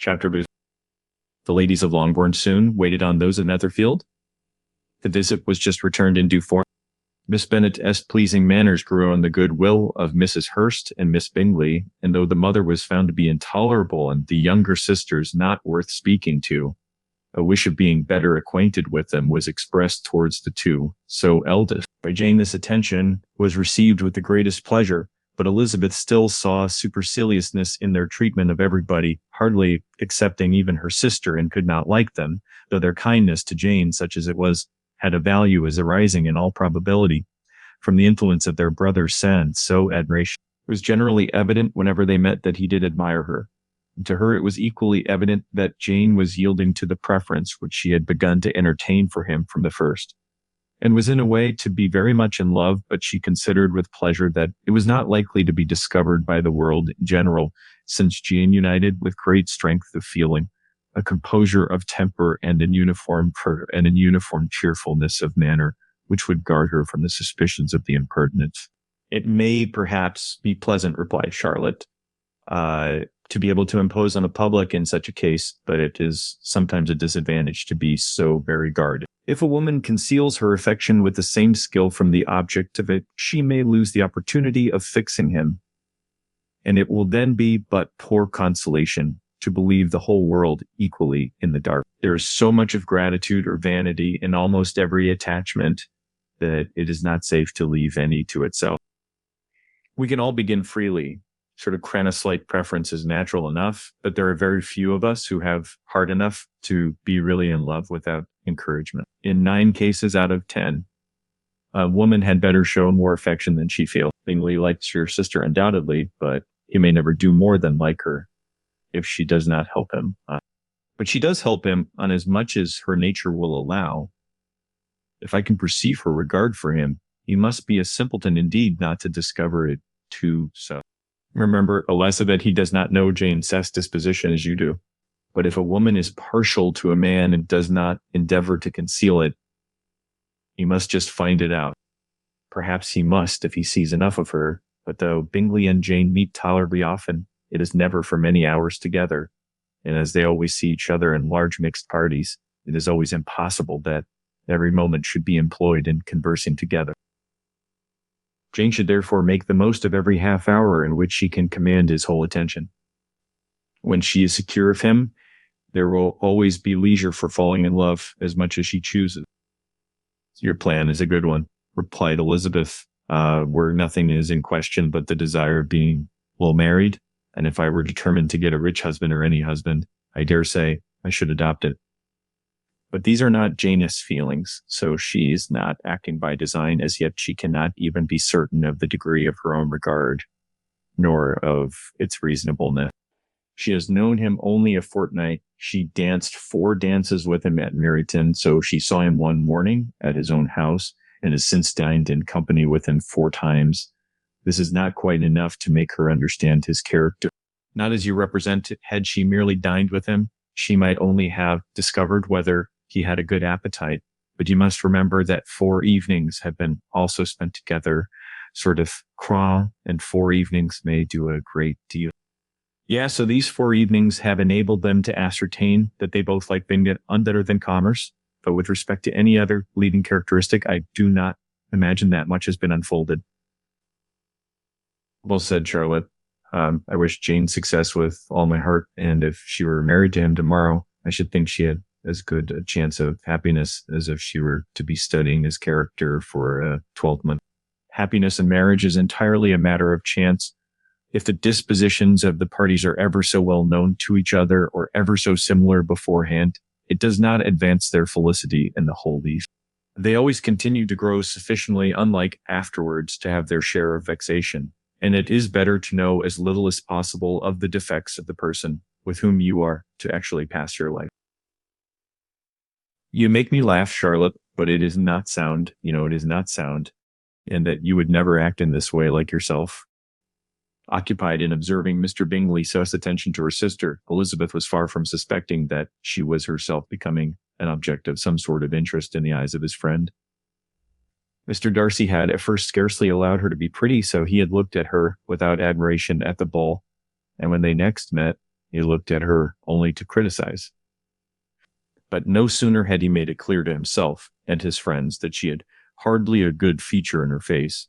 Chapter booth. The ladies of Longbourn soon waited on those of Netherfield. The visit was just returned in due form. Miss Bennet's pleasing manners grew on the goodwill of Mrs. Hurst and Miss Bingley, and though the mother was found to be intolerable and the younger sisters not worth speaking to, a wish of being better acquainted with them was expressed towards the two, so eldest. By Jane this attention was received with the greatest pleasure, but Elizabeth still saw superciliousness in their treatment of everybody, hardly excepting even her sister, and could not like them, though their kindness to Jane, such as it was, had a value as arising in all probability from the influence of their brother's sense, so admiration. It was generally evident whenever they met that he did admire her. And to her it was equally evident that Jane was yielding to the preference which she had begun to entertain for him from the first, and was in a way to be very much in love, but she considered with pleasure that it was not likely to be discovered by the world in general, since Jane united with great strength of feeling, a composure of temper, and an uniform cheerfulness of manner, which would guard her from the suspicions of the impertinent. It may perhaps be pleasant, replied Charlotte, to be able to impose on a public in such a case, but it is sometimes a disadvantage to be so very guarded. If a woman conceals her affection with the same skill from the object of it, she may lose the opportunity of fixing him, and it will then be but poor consolation to believe the whole world equally in the dark. There is so much of gratitude or vanity in almost every attachment that it is not safe to leave any to itself. We can all begin freely. Sort of Cranus-like preference is natural enough, but there are very few of us who have heart enough to be really in love without encouragement. In 9 cases out of 10, a woman had better show more affection than she feels. Bingley likes your sister undoubtedly, but he may never do more than like her if she does not help him. But she does help him on as much as her nature will allow. If I can perceive her regard for him, he must be a simpleton indeed not to discover it too so. Remember, Alessa, that he does not know Jane's disposition as you do. But if a woman is partial to a man and does not endeavor to conceal it, he must just find it out. Perhaps he must if he sees enough of her, but though Bingley and Jane meet tolerably often, it is never for many hours together, and as they always see each other in large mixed parties, it is always impossible that every moment should be employed in conversing together. Jane should therefore make the most of every half hour in which she can command his whole attention. When she is secure of him, there will always be leisure for falling in love as much as she chooses. Your plan is a good one, replied Elizabeth, where nothing is in question but the desire of being well married. And if I were determined to get a rich husband or any husband, I dare say I should adopt it. But these are not Jane's feelings, so she is not acting by design. As yet she cannot even be certain of the degree of her own regard, nor of its reasonableness. She has known him only a fortnight. She danced 4 dances with him at Meryton, so she saw him one morning at his own house, and has since dined in company with him 4 times. This is not quite enough to make her understand his character. Not as you represent it. Had she merely dined with him, she might only have discovered whether he had a good appetite. But you must remember that 4 evenings have been also spent together, sort of croix, and 4 evenings may do a great deal. Yeah, so these 4 evenings have enabled them to ascertain that they both like being better than commerce. But with respect to any other leading characteristic, I do not imagine that much has been unfolded. Well said, Charlotte. I wish Jane success with all my heart, and if she were married to him tomorrow, I should think she had as good a chance of happiness as if she were to be studying his character for a 12-month. Happiness in marriage is entirely a matter of chance. If the dispositions of the parties are ever so well known to each other or ever so similar beforehand, it does not advance their felicity in the whole least. They always continue to grow sufficiently unlike afterwards to have their share of vexation, and it is better to know as little as possible of the defects of the person with whom you are to actually pass your life. You make me laugh, Charlotte, but it is not sound. It is not sound, and that you would never act in this way like yourself. Occupied in observing Mr. Bingley's close attention to her sister, Elizabeth was far from suspecting that she was herself becoming an object of some sort of interest in the eyes of his friend. Mr. Darcy had at first scarcely allowed her to be pretty, so he had looked at her without admiration at the ball, and when they next met, He looked at her only to criticize. But no sooner had he made it clear to himself and his friends that she had hardly a good feature in her face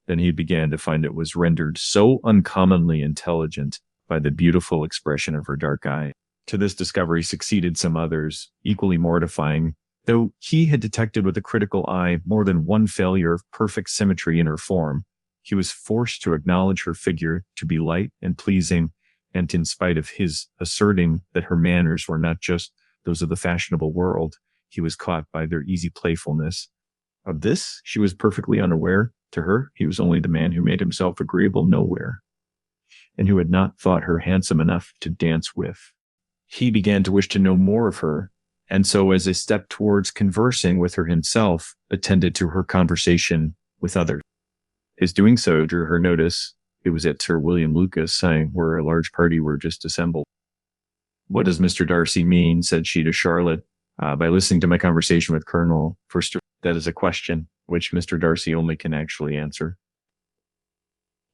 than he began to find it was rendered so uncommonly intelligent by the beautiful expression of her dark eye. To this discovery succeeded some others, equally mortifying, though he had detected with a critical eye more than one failure of perfect symmetry in her form. He was forced to acknowledge her figure to be light and pleasing, and in spite of his asserting that her manners were not just those of the fashionable world, he was caught by their easy playfulness. Of this, she was perfectly unaware. To her, he was only the man who made himself agreeable nowhere, and who had not thought her handsome enough to dance with. He began to wish to know more of her, and so as a step towards conversing with her himself, attended to her conversation with others. His doing so drew her notice. It was at Sir William Lucas, where a large party were just assembled. "What does Mr. Darcy mean," said she to Charlotte, "by listening to my conversation with Colonel Forster?" That is a question which Mr. Darcy only can actually answer.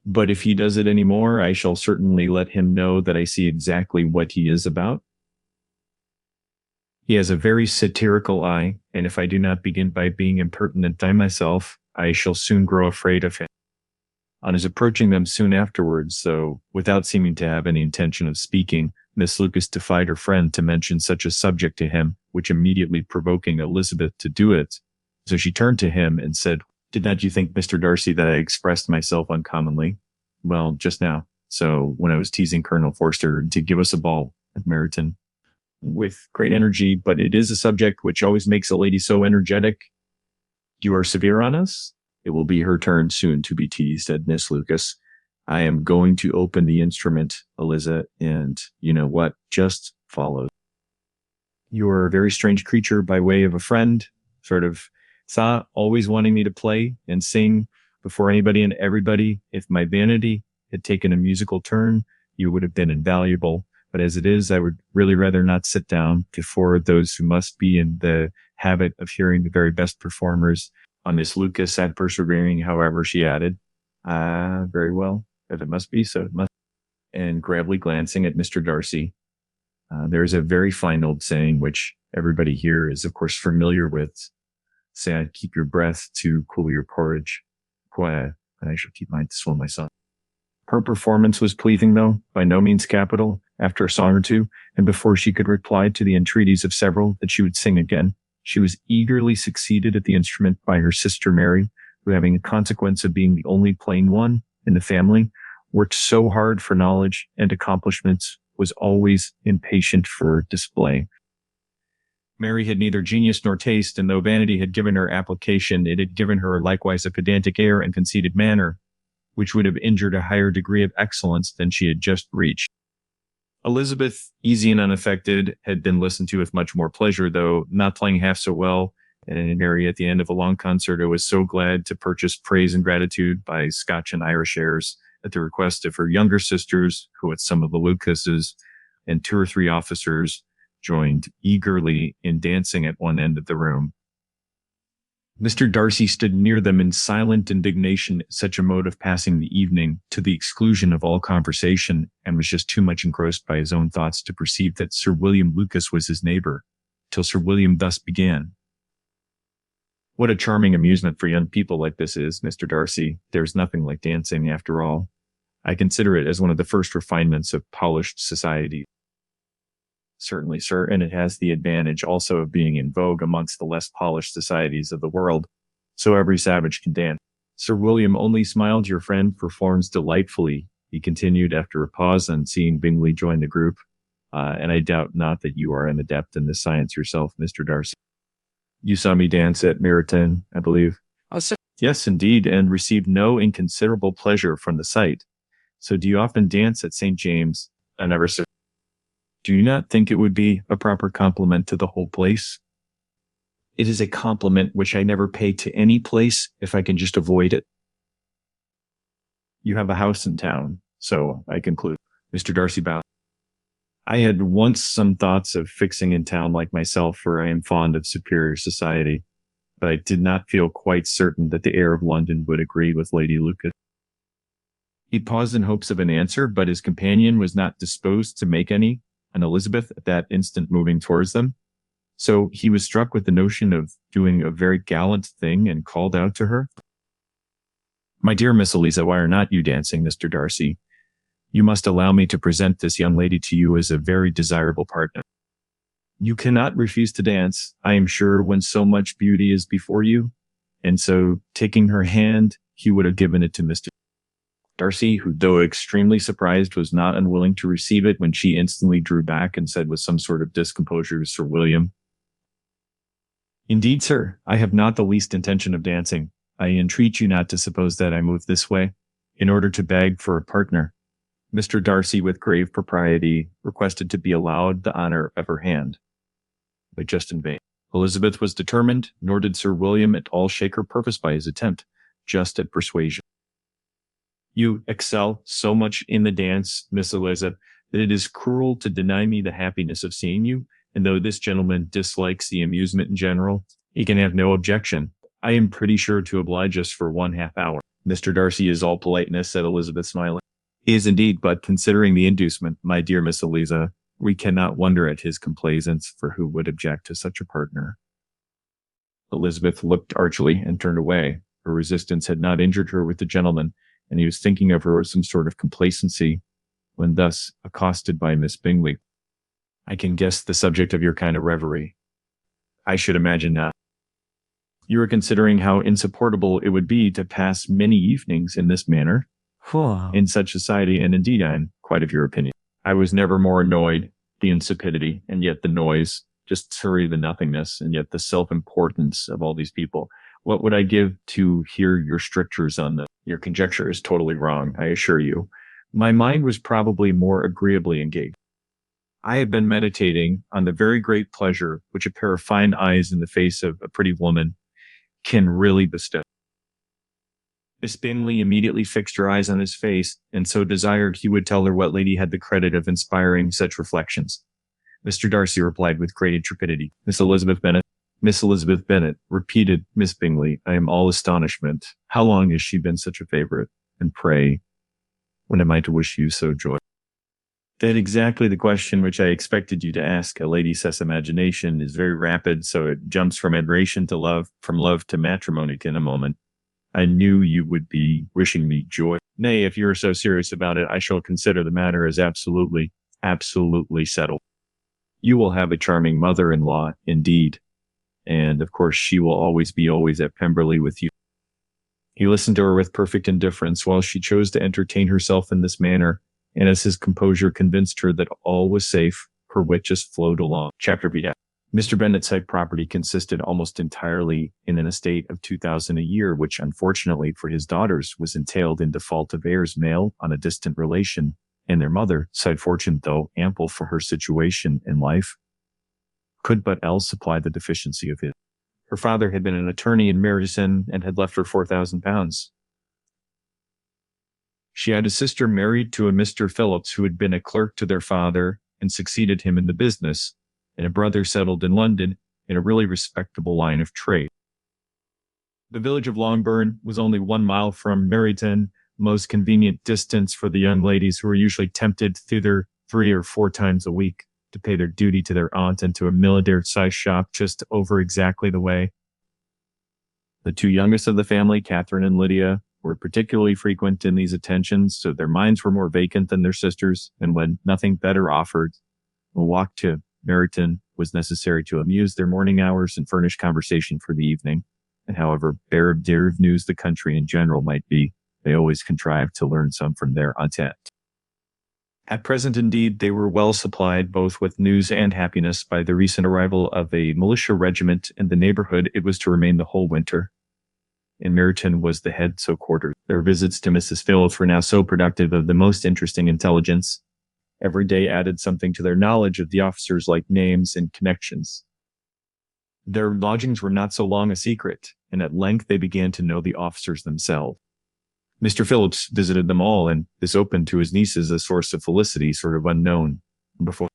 "But if he does it any more, I shall certainly let him know that I see exactly what he is about. He has a very satirical eye, and if I do not begin by being impertinent I myself, I shall soon grow afraid of him." On his approaching them soon afterwards, though without seeming to have any intention of speaking, Miss Lucas defied her friend to mention such a subject to him, which immediately provoking Elizabeth to do it. So she turned to him and said, "Did not you think, Mr. Darcy, that I expressed myself uncommonly? Well, just now. So when I was teasing Colonel Forster to give us a ball at Meryton with great energy, but it is a subject which always makes a lady so energetic. You are severe on us? It will be her turn soon to be teased," said Miss Lucas. "I am going to open the instrument, Eliza, and you know what just follows. You are a very strange creature by way of a friend, sort of always wanting me to play and sing before anybody and everybody. If my vanity had taken a musical turn, you would have been invaluable. But as it is, I would really rather not sit down before those who must be in the habit of hearing the very best performers." On Miss Lucas sat persevering, however, she added, "Very well. If it must be, so it must." And gravely glancing at Mr. Darcy, there is a very fine old saying, which everybody here is, of course, familiar with. Say, keep your breath to cool your porridge. Quiet, and I shall keep mine to swell my son. Her performance was pleasing, though by no means capital. After a song or two, and before she could reply to the entreaties of several that she would sing again, she was eagerly succeeded at the instrument by her sister Mary, who, having a consequence of being the only plain one in the family, worked so hard for knowledge and accomplishments, was always impatient for display. Mary had neither genius nor taste, and though vanity had given her application, it had given her likewise a pedantic air and conceited manner, which would have injured a higher degree of excellence than she had just reached. Elizabeth, easy and unaffected, had been listened to with much more pleasure, though not playing half so well. And Mary, at the end of a long concert, was so glad to purchase praise and gratitude by Scotch and Irish airs at the request of her younger sisters, who at some of the Lucases and 2 or 3 officers joined eagerly in dancing at one end of the room. Mr. Darcy stood near them in silent indignation at such a mode of passing the evening, to the exclusion of all conversation, and was just too much engrossed by his own thoughts to perceive that Sir William Lucas was his neighbor, till Sir William thus began. "What a charming amusement for young people like this is, Mr. Darcy. There's nothing like dancing, after all. I consider it as one of the first refinements of polished society." "Certainly, sir, and it has the advantage also of being in vogue amongst the less polished societies of the world, so every savage can dance." Sir William only smiled. "Your friend performs delightfully," he continued after a pause on seeing Bingley join the group, "and I doubt not that you are an adept in this science yourself, Mr. Darcy. You saw me dance at Meryton, I believe." Oh, so "Yes, indeed, and received no inconsiderable pleasure from the sight. So do you often dance at St. James?" "I never said." "Do you not think it would be a proper compliment to the whole place?" "It is a compliment which I never pay to any place if I can just avoid it." "You have a house in town, so I conclude." Mr. Darcy bowed. "I had once some thoughts of fixing in town like myself, for I am fond of superior society, but I did not feel quite certain that the air of London would agree with Lady Lucas." He paused in hopes of an answer, but his companion was not disposed to make any, and Elizabeth at that instant moving towards them. So he was struck with the notion of doing a very gallant thing and called out to her, "My dear Miss Eliza, why are not you dancing, Mr. Darcy? You must allow me to present this young lady to you as a very desirable partner. You cannot refuse to dance, I am sure, when so much beauty is before you." And so, taking her hand, he would have given it to Mr. Darcy, who, though extremely surprised, was not unwilling to receive it when she instantly drew back and said with some sort of discomposure to Sir William, "Indeed, sir, I have not the least intention of dancing. I entreat you not to suppose that I move this way in order to beg for a partner." Mr. Darcy, with grave propriety, requested to be allowed the honor of her hand, but just in vain. Elizabeth was determined, nor did Sir William at all shake her purpose by his attempt, just at persuasion. "You excel so much in the dance, Miss Eliza, that it is cruel to deny me the happiness of seeing you, and though this gentleman dislikes the amusement in general, he can have no objection. I am pretty sure to oblige us for 1/2 hour. Mr. Darcy is all politeness," said Elizabeth, smiling. "He is indeed, but considering the inducement, my dear Miss Eliza, we cannot wonder at his complaisance, for who would object to such a partner?" Elizabeth looked archly and turned away. Her resistance had not injured her with the gentleman, and he was thinking of her with some sort of complacency, when thus accosted by Miss Bingley. "I can guess the subject of your kind of reverie." "I should imagine not. You are considering how insupportable it would be to pass many evenings in this manner, in such society, and indeed I am quite of your opinion. I was never more annoyed, the insipidity, and yet the noise, just sorry the nothingness, and yet the self-importance of all these people. What would I give to hear your strictures on this? Your conjecture is totally wrong, I assure you. My mind was probably more agreeably engaged. I have been meditating on the very great pleasure which a pair of fine eyes in the face of a pretty woman can really bestow." Miss Bingley immediately fixed her eyes on his face, and so desired he would tell her what lady had the credit of inspiring such reflections. Mr. Darcy replied with great intrepidity, "Miss Elizabeth Bennet." "Miss Elizabeth Bennet," repeated Miss Bingley. "I am all astonishment. How long has she been such a favorite? And pray, when am I to wish you so joy?" "That's exactly the question which I expected you to ask. A lady's imagination is very rapid, so it jumps from adoration to love, from love to matrimony in a moment. I knew you would be wishing me joy. Nay, if you are so serious about it, I shall consider the matter as absolutely, absolutely settled. You will have a charming mother-in-law, indeed, and of course she will always be at Pemberley with you." He listened to her with perfect indifference while she chose to entertain herself in this manner, and as his composure convinced her that all was safe, her wit just flowed along. Chapter B. Mr. Bennet's said property consisted almost entirely in an estate of 2,000 a year, which unfortunately for his daughters was entailed in default of heirs male on a distant relation, and their mother, side fortune though ample for her situation in life, could but else supply the deficiency of his. Her father had been an attorney in Meryton and had left her £4,000. She had a sister married to a Mr. Phillips, who had been a clerk to their father and succeeded him in the business, and a brother settled in London in a really respectable line of trade. The village of Longbourn was only 1 mile from Meryton, most convenient distance for the young ladies who were usually tempted thither 3 or 4 times a week to pay their duty to their aunt and to a millinery-sized shop just over exactly the way. The 2 youngest of the family, Catherine and Lydia, were particularly frequent in these attentions, so their minds were more vacant than their sisters, and when nothing better offered, a walk to Meryton was necessary to amuse their morning hours and furnish conversation for the evening. And however bare of news the country in general might be, they always contrived to learn some from their aunt. At present, indeed, they were well supplied both with news and happiness by the recent arrival of a militia regiment in the neighborhood. It was to remain the whole winter. In Meryton was the head so quartered. Their visits to Mrs. Phillips were now so productive of the most interesting intelligence. Every day added something to their knowledge of the officers, like names and connections. Their lodgings were not so long a secret, and at length they began to know the officers themselves. Mr. Phillips visited them all, and this opened to his nieces a source of felicity sort of unknown before.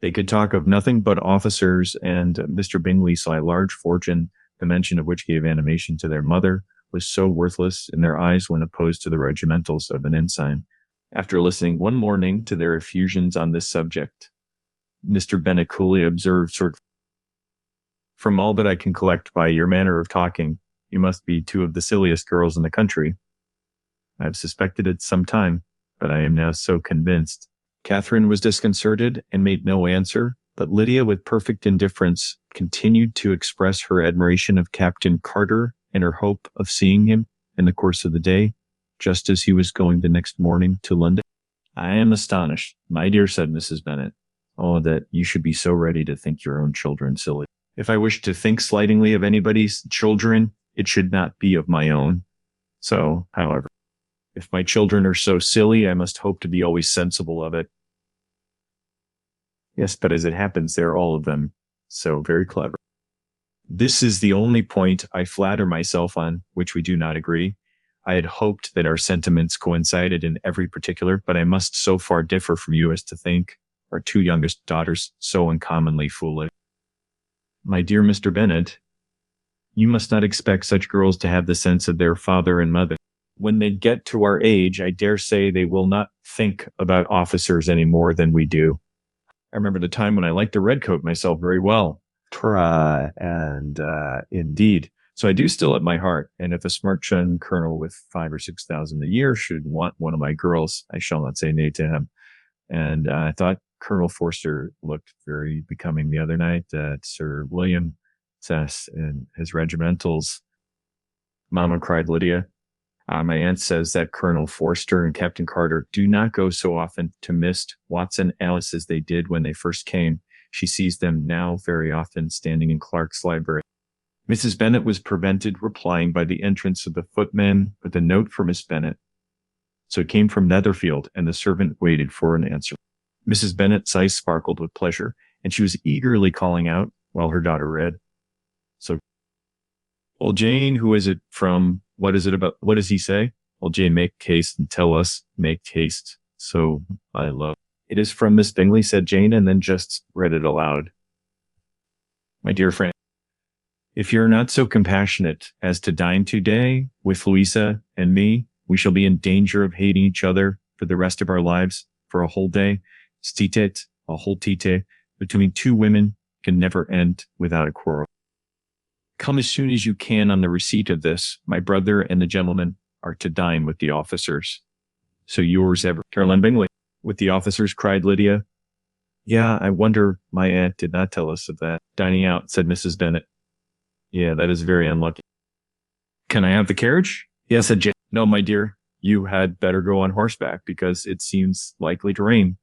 They could talk of nothing but officers, and Mr. Bingley saw a large fortune, the mention of which gave animation to their mother, was so worthless in their eyes when opposed to the regimentals of an ensign. After listening one morning to their effusions on this subject, Mr. Bennet coolly observed, from all that I can collect by your manner of talking, you must be two of the silliest girls in the country. I have suspected it some time, but I am now so convinced. Catherine was disconcerted and made no answer, but Lydia, with perfect indifference, continued to express her admiration of Captain Carter and her hope of seeing him in the course of the day, just as he was going the next morning to London. I am astonished, my dear, said Mrs. Bennet. Oh, that you should be so ready to think your own children silly. If I wish to think slightingly of anybody's children, it should not be of my own. So, however, if my children are so silly, I must hope to be always sensible of it. Yes, but as it happens, they're all of them so very clever. This is the only point I flatter myself on which we do not agree. I had hoped that our sentiments coincided in every particular, but I must so far differ from you as to think our two youngest daughters so uncommonly foolish. My dear Mr. Bennet, you must not expect such girls to have the sense of their father and mother. When they get to our age, I dare say they will not think about officers any more than we do. I remember the time when I liked to redcoat myself very well. Indeed. So I do still at my heart. And if a smart young colonel with 5,000 or 6,000 a year should want one of my girls, I shall not say nay to him. And I thought Colonel Forster looked very becoming the other night at Sir William Cess in his regimentals. Mama, cried Lydia. My aunt says that Colonel Forster and Captain Carter do not go so often to Miss Watson Alice as they did when they first came. She sees them now very often standing in Clark's library. Mrs. Bennet was prevented replying by the entrance of the footman with a note for Miss Bennet. So it came from Netherfield, and the servant waited for an answer. Mrs. Bennet's eyes sparkled with pleasure, and she was eagerly calling out while her daughter read. So, well, Jane, who is it from? What is it about? What does he say? Well, Jane, make haste and tell us. Make haste. So I love. It is from Miss Bingley, said Jane, and then just read it aloud. My dear friend, if you're not so compassionate as to dine today with Louisa and me, we shall be in danger of hating each other for the rest of our lives for a whole day. Stitet, a whole tite, between two women can never end without a quarrel. Come as soon as you can on the receipt of this. My brother and the gentleman are to dine with the officers. So yours ever, Caroline Bingley. With the officers, cried Lydia. Yeah, I wonder my aunt did not tell us of that. Dining out, said Mrs. Bennet. Yeah, that is very unlucky. Can I have the carriage? Yes, said Jane. No, my dear, you had better go on horseback because it seems likely to rain.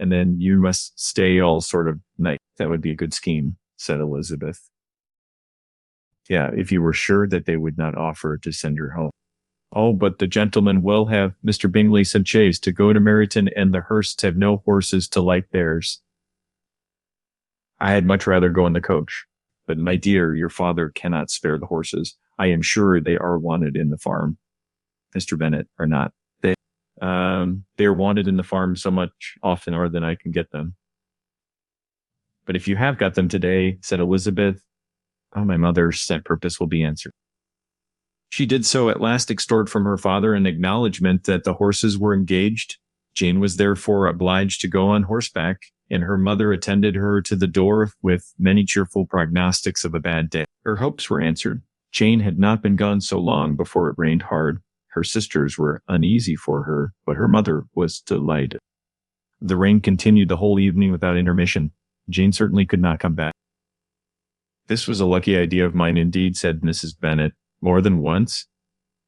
And then you must stay all sort of night. That would be a good scheme, said Elizabeth. Yeah, if you were sure that they would not offer to send her home. Oh, but the gentlemen will have Mr. Bingley some chaise to go to Meryton, and the Hursts have no horses to like theirs. I had much rather go in the coach. But my dear, your father cannot spare the horses. I am sure they are wanted in the farm. Mr. Bennet are not. They are wanted in the farm so much oftener than I can get them. But if you have got them today, said Elizabeth, oh, my mother's set purpose will be answered. She did so at last extort from her father an acknowledgement that the horses were engaged. Jane was therefore obliged to go on horseback, and her mother attended her to the door with many cheerful prognostics of a bad day. Her hopes were answered. Jane had not been gone so long before it rained hard. Her sisters were uneasy for her, but her mother was delighted. The rain continued the whole evening without intermission. Jane certainly could not come back. This was a lucky idea of mine indeed, said Mrs. Bennet, more than once,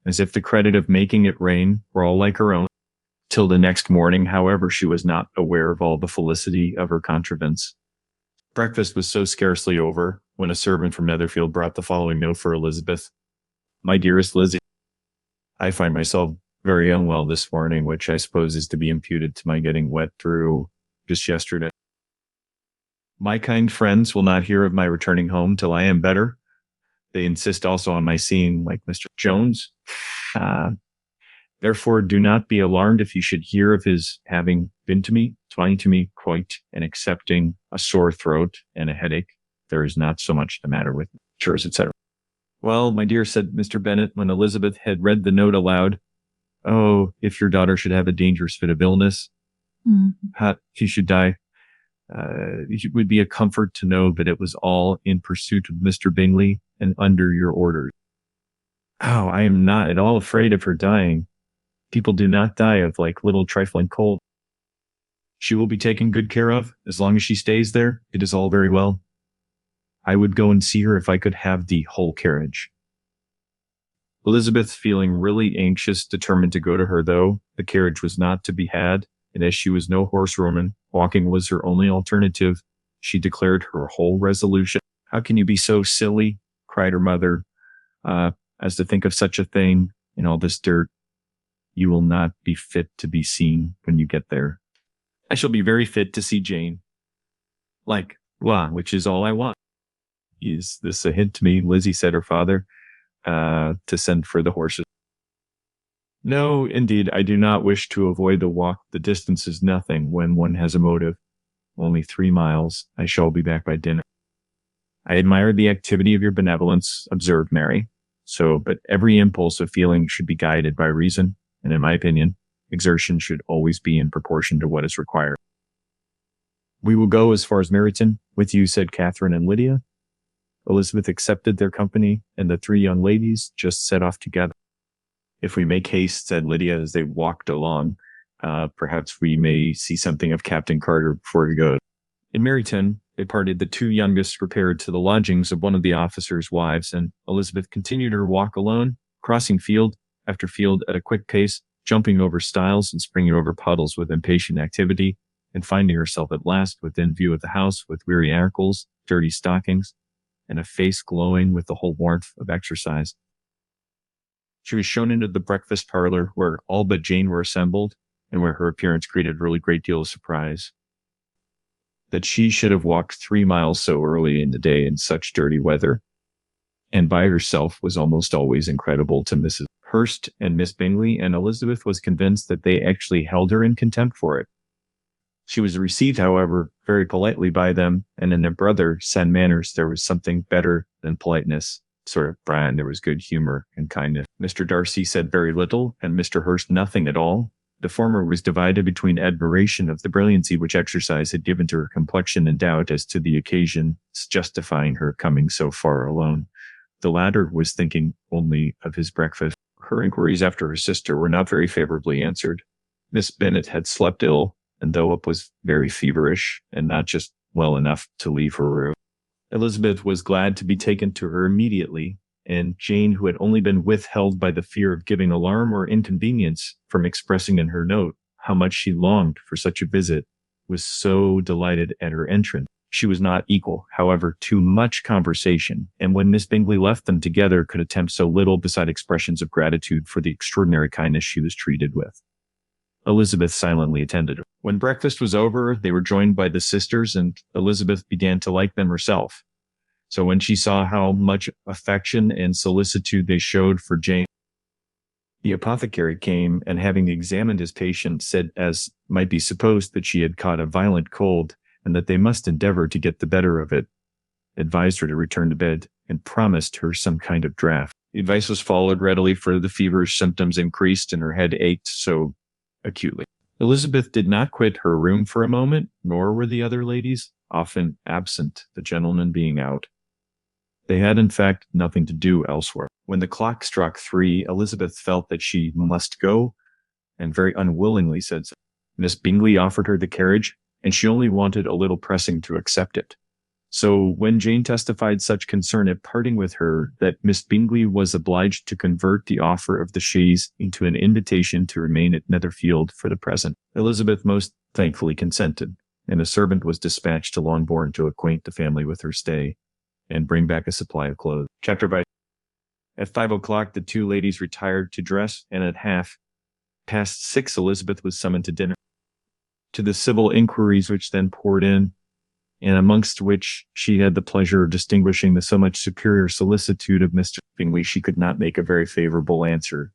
as if the credit of making it rain were all like her own. Till the next morning, however, she was not aware of all the felicity of her contrivance. Breakfast was so scarcely over when a servant from Netherfield brought the following note for Elizabeth. My dearest Lizzie, I find myself very unwell this morning, which I suppose is to be imputed to my getting wet through just yesterday. My kind friends will not hear of my returning home till I am better. They insist also on my seeing like Mr. Jones. Therefore, do not be alarmed if you should hear of his having been to me, trying to me quite, and accepting a sore throat and a headache. There is not so much the matter with chores, etc. Well, my dear, said Mr. Bennet when Elizabeth had read the note aloud, oh, if your daughter should have a dangerous fit of illness, she should die. It would be a comfort to know that it was all in pursuit of Mr. Bingley and under your orders. Oh, I am not at all afraid of her dying. People do not die of like little trifling cold. She will be taken good care of. As long as she stays there, it is all very well. I would go and see her if I could have the whole carriage. Elizabeth, feeling really anxious, determined to go to her, though the carriage was not to be had, and as she was no horsewoman, walking was her only alternative. She declared her whole resolution. How can you be so silly? Cried her mother, as to think of such a thing in all this dirt. You will not be fit to be seen when you get there. I shall be very fit to see Jane. Which is all I want. Is this a hint to me, Lizzie, said her father, to send for the horses? No, indeed, I do not wish to avoid the walk. The distance is nothing when one has a motive. Only 3 miles. I shall be back by dinner. I admire the activity of your benevolence, observed Mary. But every impulse of feeling should be guided by reason, and in my opinion, exertion should always be in proportion to what is required. We will go as far as Meryton with you, said Catherine and Lydia. Elizabeth accepted their company, and the 3 young ladies just set off together. If we make haste, said Lydia as they walked along, perhaps we may see something of Captain Carter before we go. In Meryton, they parted. The 2 youngest repaired to the lodgings of one of the officers' wives, and Elizabeth continued her walk alone, crossing field after field at a quick pace, jumping over stiles and springing over puddles with impatient activity, and finding herself at last within view of the house with weary ankles, dirty stockings, and a face glowing with the whole warmth of exercise. She was shown into the breakfast parlor where all but Jane were assembled, and where her appearance created a really great deal of surprise. That she should have walked 3 miles so early in the day in such dirty weather, and by herself, was almost always incredible to Mrs. Hurst and Miss Bingley, and Elizabeth was convinced that they actually held her in contempt for it. She was received, however, very politely by them, and in their brother, Sen Manners, there was something better than politeness, sort of brand. There was good humor and kindness. Mr. Darcy said very little, and Mr. Hurst nothing at all. The former was divided between admiration of the brilliancy which exercise had given to her complexion and doubt as to the occasion justifying her coming so far alone. The latter was thinking only of his breakfast. Her inquiries after her sister were not very favorably answered. Miss Bennet had slept ill, and though up was very feverish, and not just well enough to leave her room. Elizabeth was glad to be taken to her immediately, and Jane, who had only been withheld by the fear of giving alarm or inconvenience from expressing in her note how much she longed for such a visit, was so delighted at her entrance. She was not equal, however, to much conversation, and when Miss Bingley left them together, could attempt so little beside expressions of gratitude for the extraordinary kindness she was treated with. Elizabeth silently attended her. When breakfast was over, they were joined by the sisters, and Elizabeth began to like them herself. So when she saw how much affection and solicitude they showed for Jane, the apothecary came, and having examined his patient, said, as might be supposed, that she had caught a violent cold, and that they must endeavor to get the better of it, advised her to return to bed, and promised her some kind of draught. The advice was followed readily, for the feverish symptoms increased, and her head ached so acutely. Elizabeth did not quit her room for a moment, nor were the other ladies, often absent, the gentlemen being out. They had, in fact, nothing to do elsewhere. When the clock struck 3, Elizabeth felt that she must go, and very unwillingly said so. Miss Bingley offered her the carriage, and she only wanted a little pressing to accept it. So when Jane testified such concern at parting with her that Miss Bingley was obliged to convert the offer of the chaise into an invitation to remain at Netherfield for the present, Elizabeth most thankfully consented, and a servant was dispatched to Longbourn to acquaint the family with her stay and bring back a supply of clothes. Chapter by. At 5 o'clock, the 2 ladies retired to dress, and at 6:30 Elizabeth was summoned to dinner. To the civil inquiries which then poured in, and amongst which she had the pleasure of distinguishing the so much superior solicitude of Mr. Bingley, she could not make a very favorable answer.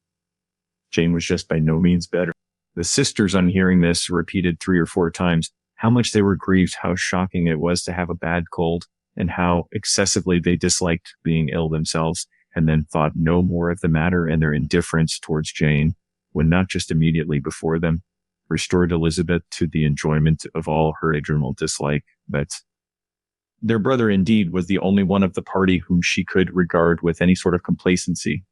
Jane was just by no means better. The sisters, on hearing this, repeated 3 or 4 times how much they were grieved, how shocking it was to have a bad cold, and how excessively they disliked being ill themselves, and then thought no more of the matter, and their indifference towards Jane, when not just immediately before them, restored Elizabeth to the enjoyment of all her original dislike. But their brother, indeed, was the only one of the party whom she could regard with any sort of complacency.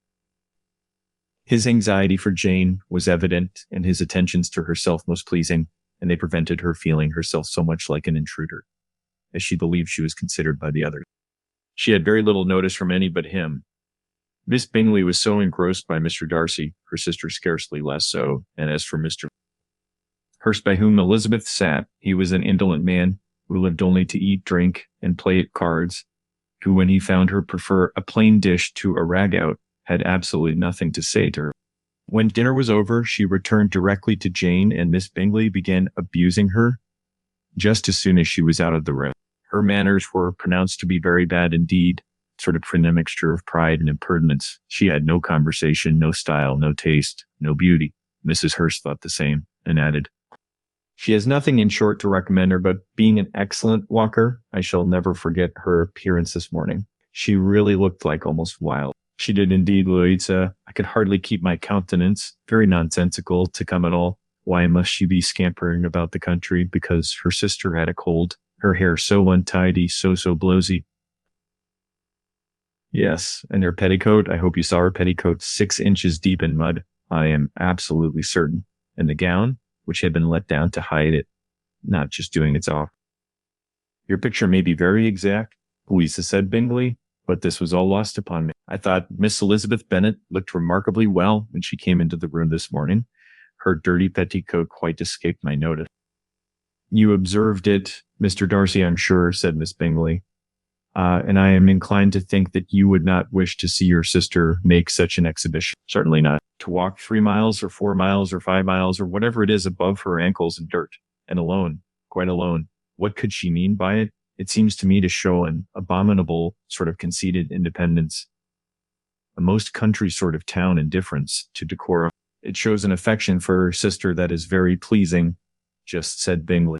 His anxiety for Jane was evident, and his attentions to herself most pleasing, and they prevented her feeling herself so much like an intruder, as she believed she was considered by the others. She had very little notice from any but him. Miss Bingley was so engrossed by Mr. Darcy, her sister scarcely less so, and as for Mr. Hurst, by whom Elizabeth sat, he was an indolent man who lived only to eat, drink, and play at cards, who, when he found her prefer a plain dish to a ragout, had absolutely nothing to say to her. When dinner was over, she returned directly to Jane, and Miss Bingley began abusing her just as soon as she was out of the room. Her manners were pronounced to be very bad indeed, sort of a mixture of pride and impertinence. She had no conversation, no style, no taste, no beauty. Mrs. Hurst thought the same, and added, "She has nothing, in short, to recommend her, but being an excellent walker, I shall never forget her appearance this morning. She really looked like almost wild." "She did indeed, Louisa. I could hardly keep my countenance. Very nonsensical to come at all. Why must she be scampering about the country? Because her sister had a cold. Her hair so untidy, so blowsy." "Yes, and her petticoat, I hope you saw her petticoat, 6 inches deep in mud. I am absolutely certain. And the gown, which had been let down to hide it, not just doing its off." "Your picture may be very exact," Louisa said, Bingley, "but this was all lost upon me. I thought Miss Elizabeth Bennet looked remarkably well when she came into the room this morning. Her dirty petticoat quite escaped my notice." "You observed it, Mr. Darcy, I'm sure," said Miss Bingley. "And I am inclined to think that you would not wish to see your sister make such an exhibition." "Certainly not. To walk 3 miles or 4 miles or 5 miles or whatever it is above her ankles in dirt, and alone, quite alone. What could she mean by it? It seems to me to show an abominable sort of conceited independence, a most country sort of town indifference to decorum. It shows an affection for her sister that is very pleasing," just said Bingley.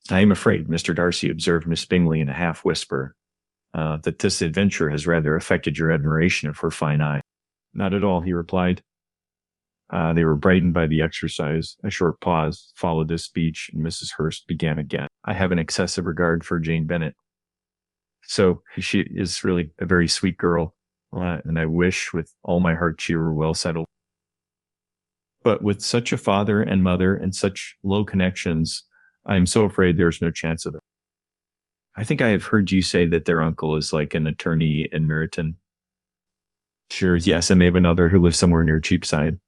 "I am afraid, Mr. Darcy," observed Miss Bingley in a half whisper, "that this adventure has rather affected your admiration of her fine eye." "Not at all," he replied. They were brightened by the exercise. A short pause followed this speech, and Mrs. Hurst began again. "I have an excessive regard for Jane Bennet. So she is really a very sweet girl, and I wish with all my heart she were well settled. But with such a father and mother and such low connections, I am so afraid there's no chance of it. I think I have heard you say that their uncle is like an attorney in Meryton." "Sure, yes, and they have another who lives somewhere near Cheapside."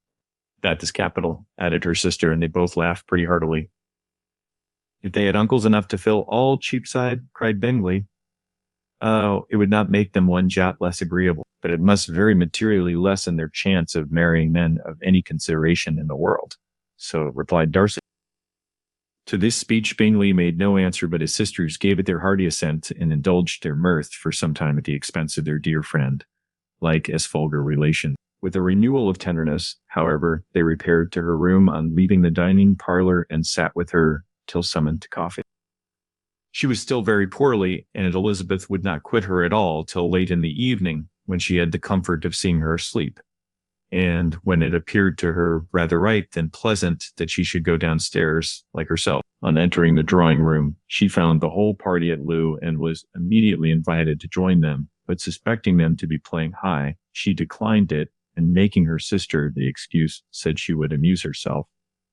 "That is capital," added her sister, and they both laughed pretty heartily. "If they had uncles enough to fill all Cheapside," cried Bingley, "oh, it would not make them one jot less agreeable, but it must very materially lessen their chance of marrying men of any consideration in the world." So replied Darcy. To this speech Bingley made no answer, but his sisters gave it their hearty assent and indulged their mirth for some time at the expense of their dear friend, like as vulgar relation. With a renewal of tenderness, however, they repaired to her room on leaving the dining parlor and sat with her till summoned to coffee. She was still very poorly, and Elizabeth would not quit her at all till late in the evening, when she had the comfort of seeing her asleep, and when it appeared to her rather right than pleasant that she should go downstairs like herself. On entering the drawing room, she found the whole party at loo, and was immediately invited to join them, but suspecting them to be playing high, she declined it, and making her sister the excuse, said she would amuse herself,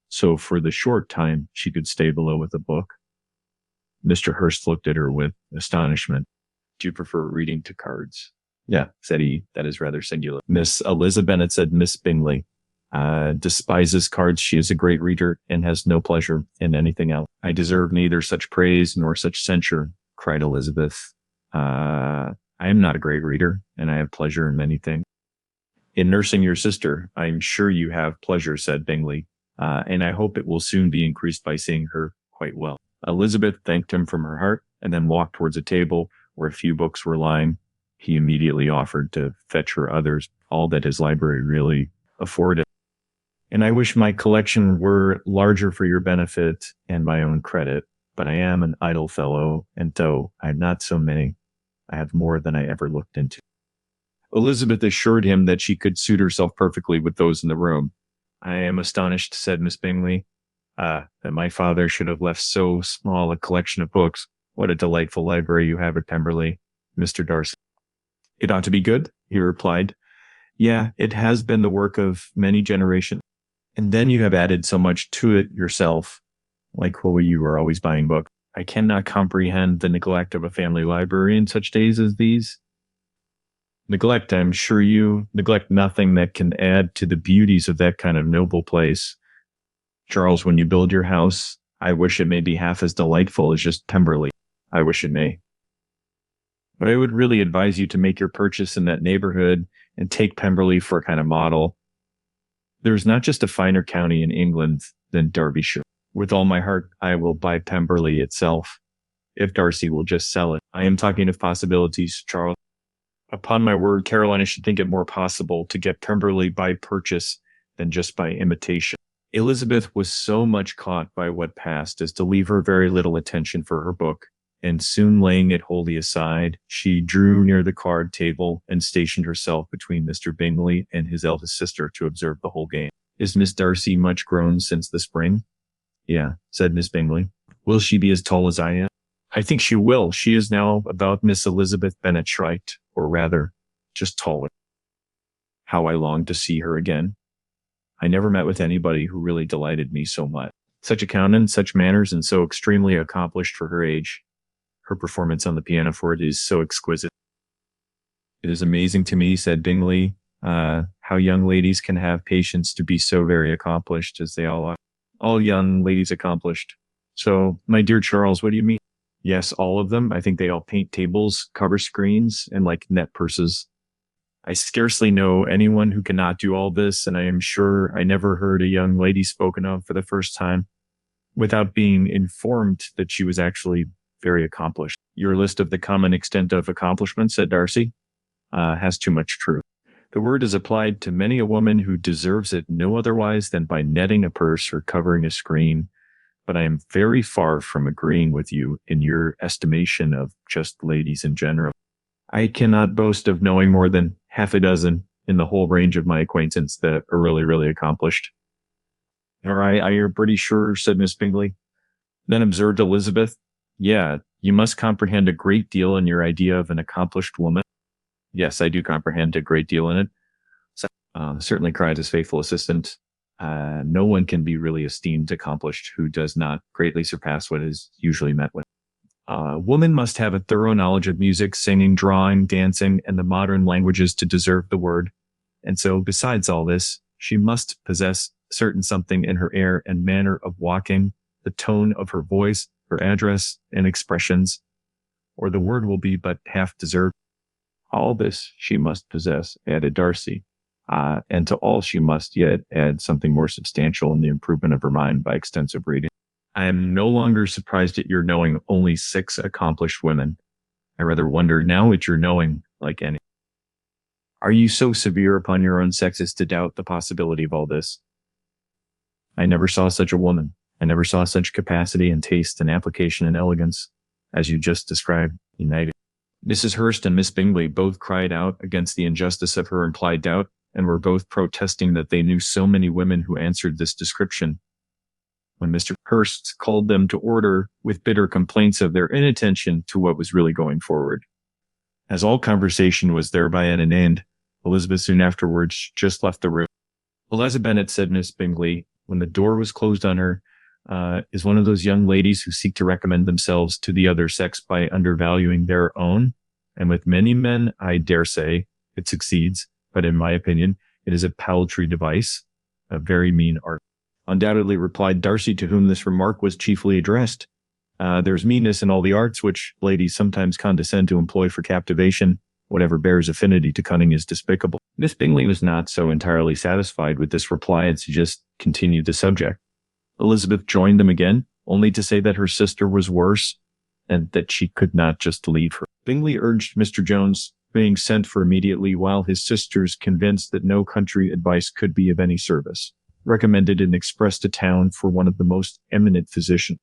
so for the short time she could stay below with a book. Mr. Hurst looked at her with astonishment. "Do you prefer reading to cards?" "Yeah," said he, "that is rather singular." "Miss Elizabeth Bennet," said Miss Bingley, "despises cards. She is a great reader, and has no pleasure in anything else." "I deserve neither such praise nor such censure," cried Elizabeth. "I am not a great reader, and I have pleasure in many things." "In nursing your sister, I am sure you have pleasure," said Bingley, "and I hope it will soon be increased by seeing her quite well." Elizabeth thanked him from her heart, and then walked towards a table where a few books were lying. He immediately offered to fetch her others, all that his library really afforded. "And I wish my collection were larger for your benefit and my own credit, but I am an idle fellow, and though I have not so many, I have more than I ever looked into." Elizabeth assured him that she could suit herself perfectly with those in the room. I am astonished, said Miss Bingley, that my father should have left so small a collection of books. What a delightful library you have at Pemberley, Mr. Darcy. It ought to be good, he replied. Yeah, it has been the work of many generations. And then you have added so much to it yourself. Like Chloe, you are always buying books. I cannot comprehend the neglect of a family library in such days as these. Neglect, I'm sure you neglect nothing that can add to the beauties of that kind of noble place. Charles, when you build your house, I wish it may be half as delightful as just Pemberley. I wish it may. But I would really advise you to make your purchase in that neighborhood and take Pemberley for a kind of model. There's not just a finer county in England than Derbyshire. With all my heart, I will buy Pemberley itself, if Darcy will just sell it. I am talking of possibilities, Charles. Upon my word, Caroline, I should think it more possible to get Pemberley by purchase than just by imitation. Elizabeth was so much caught by what passed as to leave her very little attention for her book, and soon laying it wholly aside, she drew near the card table and stationed herself between Mr. Bingley and his eldest sister to observe the whole game. Is Miss Darcy much grown since the spring? Yeah, said Miss Bingley. Will she be as tall as I am? I think she will. She is now about Miss Elizabeth Bennet's height, or rather, just taller. How I long to see her again. I never met with anybody who really delighted me so much. Such a countenance, such manners, and so extremely accomplished for her age. Her performance on the pianoforte is so exquisite. It is amazing to me, said Bingley, how young ladies can have patience to be so very accomplished as they all are. All young ladies accomplished. So, my dear Charles, what do you mean? Yes, all of them. I think they all paint tables, cover screens, and like net purses. I scarcely know anyone who cannot do all this, and I am sure I never heard a young lady spoken of for the first time without being informed that she was actually very accomplished. Your list of the common extent of accomplishment, said Darcy, has too much truth. The word is applied to many a woman who deserves it no otherwise than by netting a purse or covering a screen. But I am very far from agreeing with you in your estimation of just ladies in general. I cannot boast of knowing more than half a dozen in the whole range of my acquaintance that are really, really accomplished. All right, I am pretty sure, said Miss Bingley. Then observed Elizabeth. Yeah, you must comprehend a great deal in your idea of an accomplished woman. Yes, I do comprehend a great deal in it. Certainly cried his faithful assistant. No one can be really esteemed accomplished who does not greatly surpass what is usually met with. Woman must have a thorough knowledge of music, singing, drawing, dancing, and the modern languages to deserve the word. And so, besides all this, she must possess certain something in her air and manner of walking, the tone of her voice, her address, and expressions, or the word will be but half deserved. All this she must possess, added Darcy. And to all she must yet add something more substantial in the improvement of her mind by extensive reading. I am no longer surprised at your knowing only 6 accomplished women. I rather wonder now at your knowing like any. Are you so severe upon your own sex as to doubt the possibility of all this? I never saw such a woman. I never saw such capacity and taste and application and elegance as you just described united. Mrs. Hurst and Miss Bingley both cried out against the injustice of her implied doubt, and were both protesting that they knew so many women who answered this description. When Mr. Hurst called them to order with bitter complaints of their inattention to what was really going forward. As all conversation was thereby at an end, Elizabeth soon afterwards just left the room. Eliza Bennet, said Miss Bingley, when the door was closed on her, is one of those young ladies who seek to recommend themselves to the other sex by undervaluing their own. And with many men, I dare say, it succeeds. But in my opinion, it is a paltry device, a very mean art. Undoubtedly, replied Darcy, to whom this remark was chiefly addressed. There's meanness in all the arts which ladies sometimes condescend to employ for captivation. Whatever bears affinity to cunning is despicable. Miss Bingley was not so entirely satisfied with this reply and she just continued the subject. Elizabeth joined them again, only to say that her sister was worse and that she could not just leave her. Bingley urged Mr. Jones being sent for immediately, while his sisters, convinced that no country advice could be of any service, recommended and expressed to town for one of the most eminent physicians.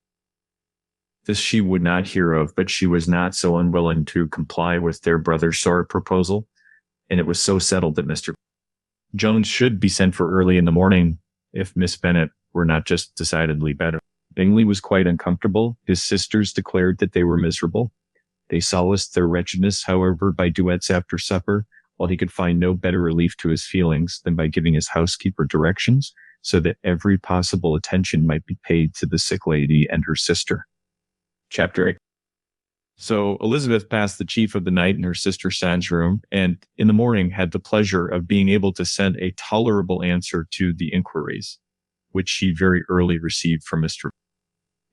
This she would not hear of, but she was not so unwilling to comply with their brother's sore proposal, and it was so settled that Mr. Jones should be sent for early in the morning if Miss Bennet were not just decidedly better. Bingley was quite uncomfortable. His sisters declared that they were miserable. They solaced their wretchedness, however, by duets after supper, while he could find no better relief to his feelings than by giving his housekeeper directions so that every possible attention might be paid to the sick lady and her sister. Chapter 8. So Elizabeth passed the chief of the night in her sister San's room, and in the morning had the pleasure of being able to send a tolerable answer to the inquiries, which she very early received from Mr.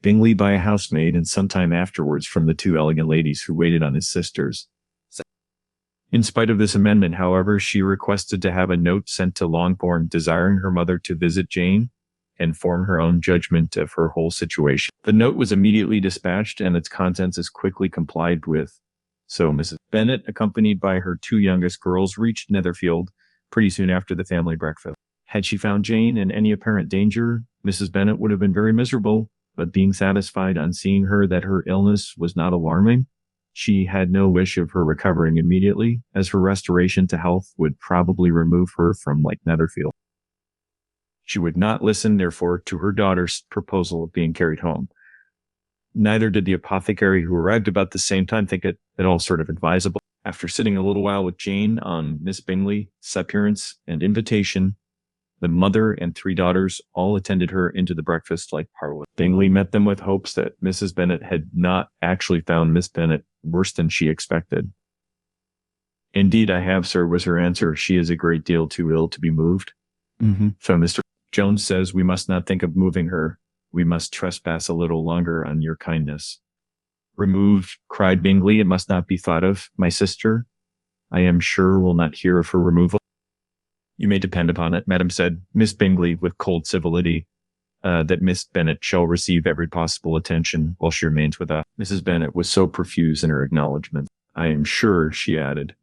Bingley by a housemaid, and sometime afterwards from the two elegant ladies who waited on his sisters. In spite of this amendment, however, she requested to have a note sent to Longbourn desiring her mother to visit Jane and form her own judgment of her whole situation. The note was immediately dispatched, and its contents as quickly complied with. So Mrs. Bennet, accompanied by her two youngest girls, reached Netherfield pretty soon after the family breakfast. Had she found Jane in any apparent danger, Mrs. Bennet would have been very miserable, but being satisfied on seeing her that her illness was not alarming, she had no wish of her recovering immediately, as her restoration to health would probably remove her from Netherfield. She would not listen, therefore, to her daughter's proposal of being carried home. Neither did the apothecary, who arrived about the same time, think it at all sort of advisable. After sitting a little while with Jane on Miss Bingley's appearance and invitation, the mother and three daughters all attended her into the breakfast-like parlor. Bingley met them with hopes that Mrs. Bennet had not actually found Miss Bennet worse than she expected. "Indeed, I have, sir," was her answer. "She is a great deal too ill to be moved. So Mr. Jones says we must not think of moving her. We must trespass a little longer on your kindness." "Removed," cried Bingley. "It must not be thought of. My sister, I am sure, will not hear of her removal." "You may depend upon it," Madam said Miss Bingley with cold civility, "that Miss Bennet shall receive every possible attention while she remains with us." Mrs. Bennet was so profuse in her acknowledgment. "I am sure," she added,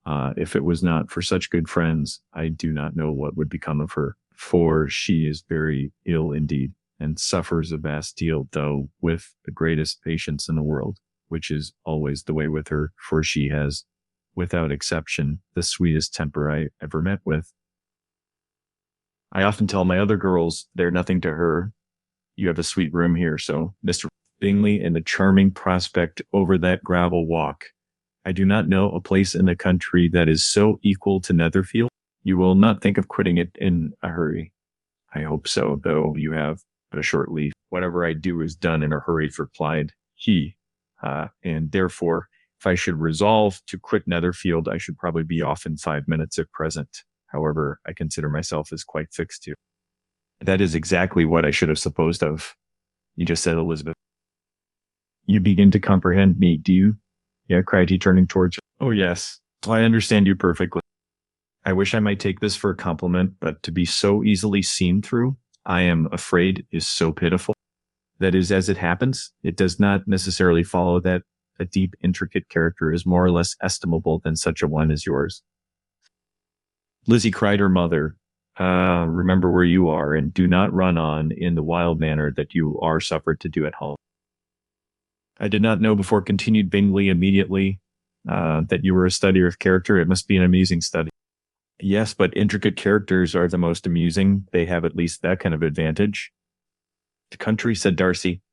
"if it was not for such good friends, I do not know what would become of her, for she is very ill indeed, and suffers a vast deal, though with the greatest patience in the world, which is always the way with her, for she has, without exception, the sweetest temper I ever met with. I often tell my other girls they're nothing to her. You have a sweet room here, so Mr. Bingley, and the charming prospect over that gravel walk. I do not know a place in the country that is so equal to Netherfield. You will not think of quitting it in a hurry." "I hope so, though you have but a short leave." "Whatever I do is done in a hurry," replied he, "and therefore, if I should resolve to quit Netherfield, I should probably be off in 5 minutes at present. However, I consider myself as quite fixed to." "That is exactly what I should have supposed of," you just said, Elizabeth. "You begin to comprehend me, do you?" "Yeah," cried he, turning towards her. "Oh, yes. I understand you perfectly. I wish I might take this for a compliment, but to be so easily seen through, I am afraid, is so pitiful. That is, as it happens, it does not necessarily follow that a deep, intricate character is more or less estimable than such a one as yours." Lizzie, cried her mother, "remember where you are, and do not run on in the wild manner that you are suffered to do at home." "I did not know before," continued Bingley immediately, "that you were a studier of character. It must be an amusing study." "Yes, but intricate characters are the most amusing. They have at least that kind of advantage." "The country," said Darcy,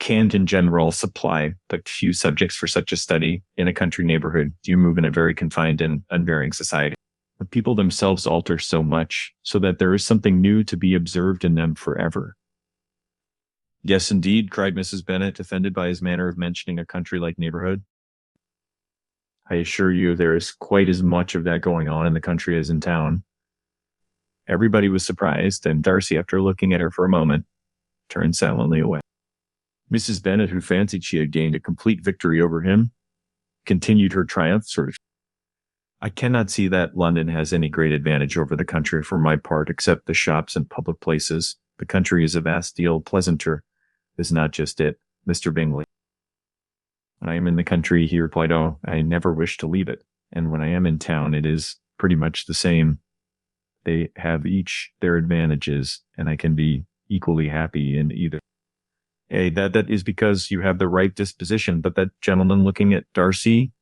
"can't in general supply but few subjects for such a study. In a country neighborhood, you move in a very confined and unvarying society. The people themselves alter so much, so that there is something new to be observed in them forever." "Yes, indeed," cried Mrs. Bennet, offended by his manner of mentioning a country-like neighborhood. "I assure you there is quite as much of that going on in the country as in town." Everybody was surprised, and Darcy, after looking at her for a moment, turned silently away. Mrs. Bennet, who fancied she had gained a complete victory over him, continued her triumph, "I cannot see that London has any great advantage over the country for my part, except the shops and public places. The country is a vast deal pleasanter. Is not just it, Mr. Bingley?" "When I am in the country," he replied, "I never wish to leave it. And when I am in town, it is pretty much the same. They have each their advantages, and I can be equally happy in either." "That is because you have the right disposition." But that gentleman, looking at Darcy,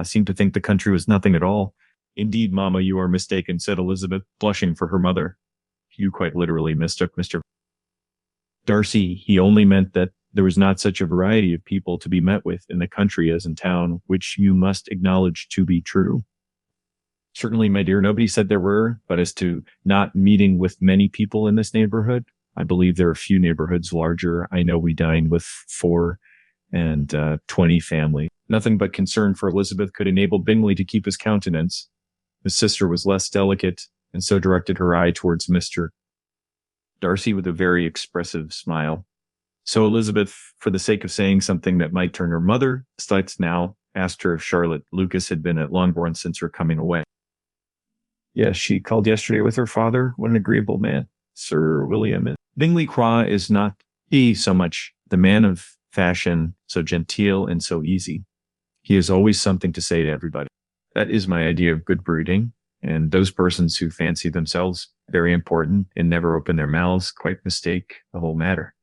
seemed to think the country was nothing at all. Indeed, Mamma, you are mistaken, said Elizabeth, blushing for her mother. You quite literally mistook Mr. Darcy. He only meant that there was not such a variety of people to be met with in the country as in town, which you must acknowledge to be true. Certainly, my dear, nobody said there were, but as to not meeting with many people in this neighborhood, I believe there are a few neighborhoods larger. I know we dined with 4 and 20 family. Nothing but concern for Elizabeth could enable Bingley to keep his countenance. His sister was less delicate, and so directed her eye towards Mr. Darcy with a very expressive smile. So Elizabeth, for the sake of saying something that might turn her mother sights now, asked her if Charlotte Lucas had been at Longbourn since her coming away. Yes, she called yesterday with her father. What an agreeable man, Sir William. Bingley Croix is not he so much the man of fashion, so genteel and so easy. He has always something to say to everybody. That is my idea of good breeding, and those persons who fancy themselves very important and never open their mouths quite mistake the whole matter.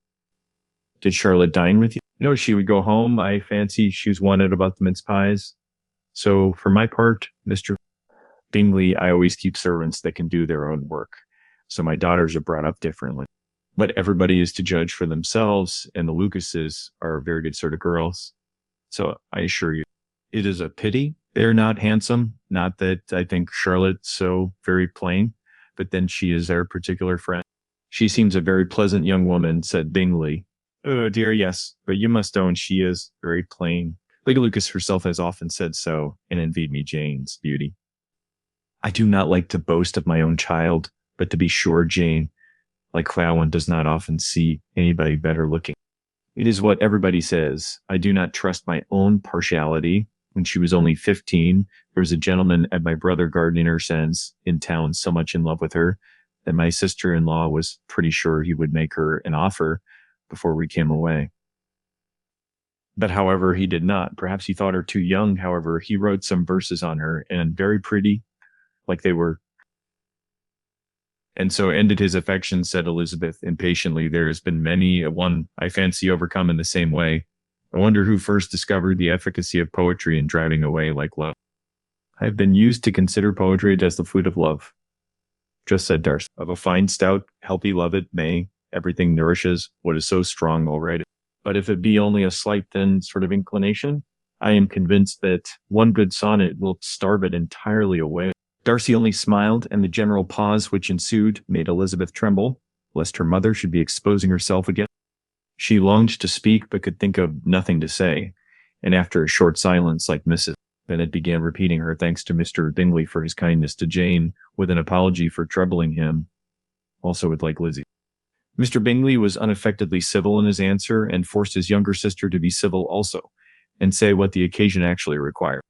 Did Charlotte dine with you? No, she would go home. I fancy she was wanted about the mince pies. So for my part, Mr. Bingley, I always keep servants that can do their own work. So my daughters are brought up differently. But everybody is to judge for themselves, and the Lucases are very good sort of girls. So I assure you, it is a pity they're not handsome. Not that I think Charlotte's so very plain, but then she is their particular friend. She seems a very pleasant young woman, said Bingley. Oh dear, yes, but you must own she is very plain. Lady Lucas herself has often said so, and envied me Jane's beauty. I do not like to boast of my own child, but to be sure, Jane, like Clow, one does not often see anybody better looking. It is what everybody says. I do not trust my own partiality. When she was only 15, there was a gentleman at my brother Gardiner's ends in town so much in love with her that my sister-in-law was pretty sure he would make her an offer before we came away. But however, he did not. Perhaps he thought her too young. However, he wrote some verses on her, and very pretty, like they were. And so ended his affection, said Elizabeth impatiently. There has been many a one, I fancy, overcome in the same way. I wonder who first discovered the efficacy of poetry in driving away like love. I have been used to consider poetry as the food of love. Just said Darcy. Of a fine, stout, healthy love it may, everything nourishes what is so strong already. But if it be only a slight thin sort of inclination, I am convinced that one good sonnet will starve it entirely away. Darcy only smiled, and the general pause which ensued made Elizabeth tremble, lest her mother should be exposing herself again. She longed to speak, but could think of nothing to say, and after a short silence, like Mrs. Bennet, began repeating her thanks to Mr. Bingley for his kindness to Jane, with an apology for troubling him, also with like Lizzie. Mr. Bingley was unaffectedly civil in his answer, and forced his younger sister to be civil also, and say what the occasion actually required.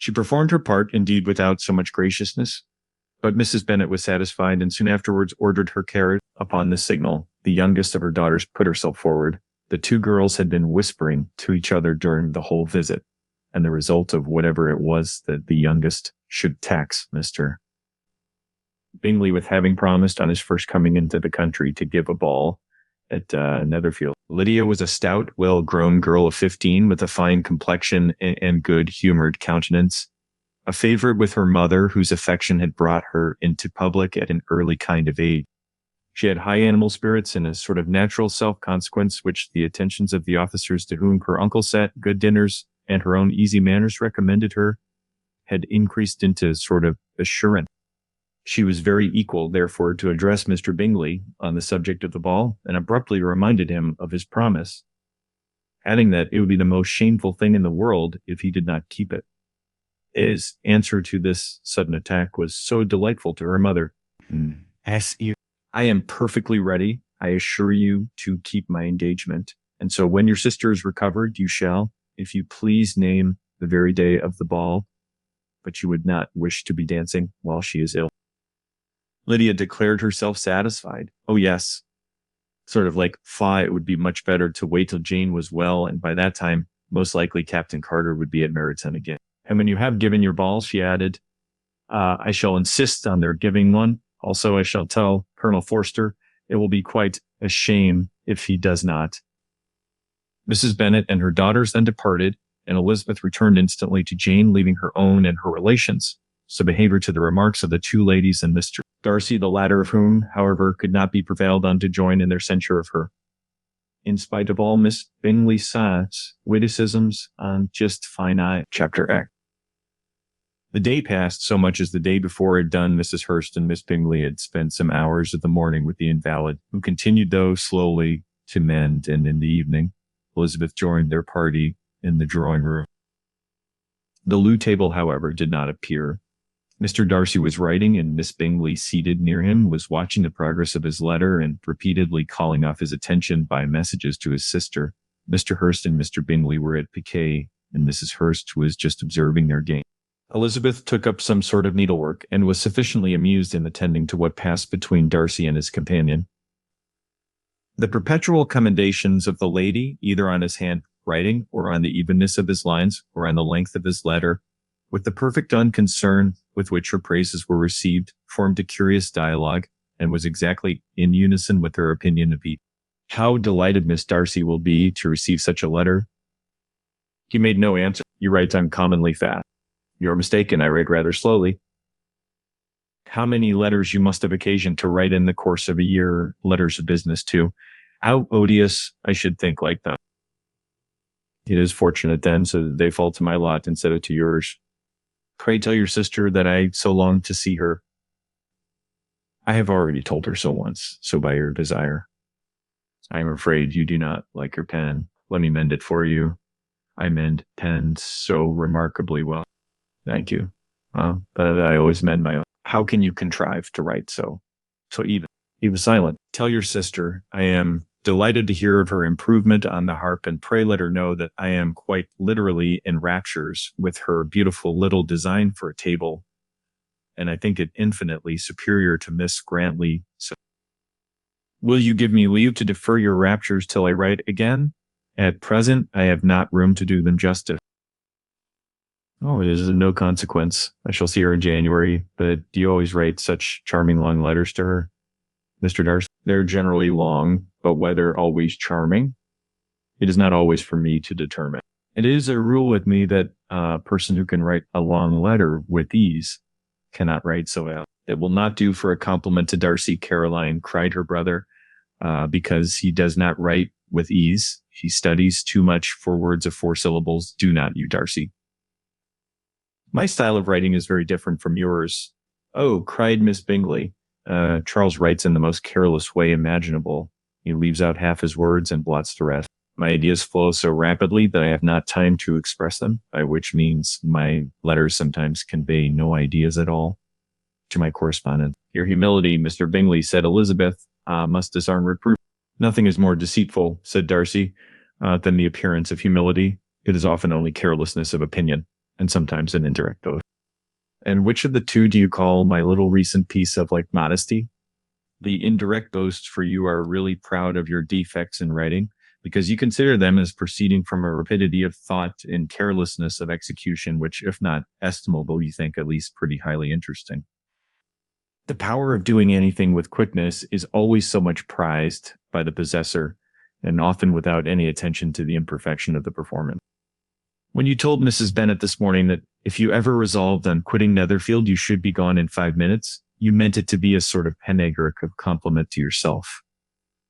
She performed her part, indeed, without so much graciousness, but Mrs. Bennet was satisfied, and soon afterwards ordered her carriage. Upon this signal, the youngest of her daughters put herself forward. The 2 girls had been whispering to each other during the whole visit, and the result of whatever it was that the youngest should tax Mr. Bingley with having promised on his first coming into the country to give a ball at Netherfield. Lydia was a stout, well-grown girl of 15 with a fine complexion and good-humored countenance, a favorite with her mother, whose affection had brought her into public at an early kind of age. She had high animal spirits and a sort of natural self-consequence, which the attentions of the officers to whom her uncle sat, good dinners, and her own easy manners recommended her, had increased into a sort of assurance. She was very equal, therefore, to address Mr. Bingley on the subject of the ball, and abruptly reminded him of his promise, adding that it would be the most shameful thing in the world if he did not keep it. His answer to this sudden attack was so delightful to her mother. I am perfectly ready, I assure you, to keep my engagement. And so when your sister is recovered, you shall, if you please, name the very day of the ball, but you would not wish to be dancing while she is ill. Lydia declared herself satisfied. Oh, yes. Sort of like, it would be much better to wait till Jane was well, and by that time, most likely Captain Carter would be at Meryton again. And when you have given your ball, she added, I shall insist on their giving one. Also, I shall tell Colonel Forster it will be quite a shame if he does not. Mrs. Bennet and her daughters then departed, and Elizabeth returned instantly to Jane, leaving her own and her relations' so behavior to the remarks of the two ladies and Mr. Darcy, the latter of whom, however, could not be prevailed on to join in their censure of her. In spite of all Miss Bingley's witticisms on just fine eye. Chapter X. The day passed so much as the day before had done. Mrs. Hurst and Miss Bingley had spent some hours of the morning with the invalid, who continued, though slowly, to mend, and in the evening, Elizabeth joined their party in the drawing room. The loo table, however, did not appear. Mr. Darcy was writing, and Miss Bingley, seated near him, was watching the progress of his letter and repeatedly calling off his attention by messages to his sister. Mr. Hurst and Mr. Bingley were at piquet, and Mrs. Hurst was just observing their game. Elizabeth took up some sort of needlework, and was sufficiently amused in attending to what passed between Darcy and his companion. The perpetual commendations of the lady, either on his handwriting, or on the evenness of his lines, or on the length of his letter, with the perfect unconcern with which her praises were received, formed a curious dialogue, and was exactly in unison with her opinion of each. How delighted Miss Darcy will be to receive such a letter. He made no answer. You write uncommonly fast. You're mistaken, I write rather slowly. How many letters you must have occasion to write in the course of a year, letters of business too. How odious I should think like that. It is fortunate then, so that they fall to my lot instead of to yours. Pray tell your sister that I so long to see her. I have already told her so once, so by your desire. I am afraid you do not like your pen. Let me mend it for you. I mend pens so remarkably well. Thank you. But I always mend my own. How can you contrive to write so even? He was silent. Tell your sister I am delighted to hear of her improvement on the harp, and pray let her know that I am quite literally in raptures with her beautiful little design for a table, and I think it infinitely superior to Miss Grantley. So, will you give me leave to defer your raptures till I write again? At present, I have not room to do them justice. Oh, it is of no consequence. I shall see her in January, but do you always write such charming long letters to her, Mr. Darcy? They're generally long, but whether always charming, it is not always for me to determine. It is a rule with me that a person who can write a long letter with ease cannot write so well. It will not do for a compliment to Darcy, Caroline, cried her brother, because he does not write with ease. He studies too much for words of 4 syllables. Do not you, Darcy? My style of writing is very different from yours. Oh, cried Miss Bingley. Charles writes in the most careless way imaginable. He leaves out half his words and blots the rest. My ideas flow so rapidly that I have not time to express them, by which means my letters sometimes convey no ideas at all to my correspondent. Your humility, Mr. Bingley, said Elizabeth, must disarm reproof. Nothing is more deceitful, said Darcy, than the appearance of humility. It is often only carelessness of opinion, and sometimes an indirect oath. And which of the two do you call my little recent piece of modesty? The indirect boasts, for you are really proud of your defects in writing, because you consider them as proceeding from a rapidity of thought and carelessness of execution, which, if not estimable, you think at least pretty highly interesting. The power of doing anything with quickness is always so much prized by the possessor, and often without any attention to the imperfection of the performance. When you told Mrs. Bennet this morning that if you ever resolved on quitting Netherfield, you should be gone in 5 minutes, you meant it to be a sort of panegyric of compliment to yourself.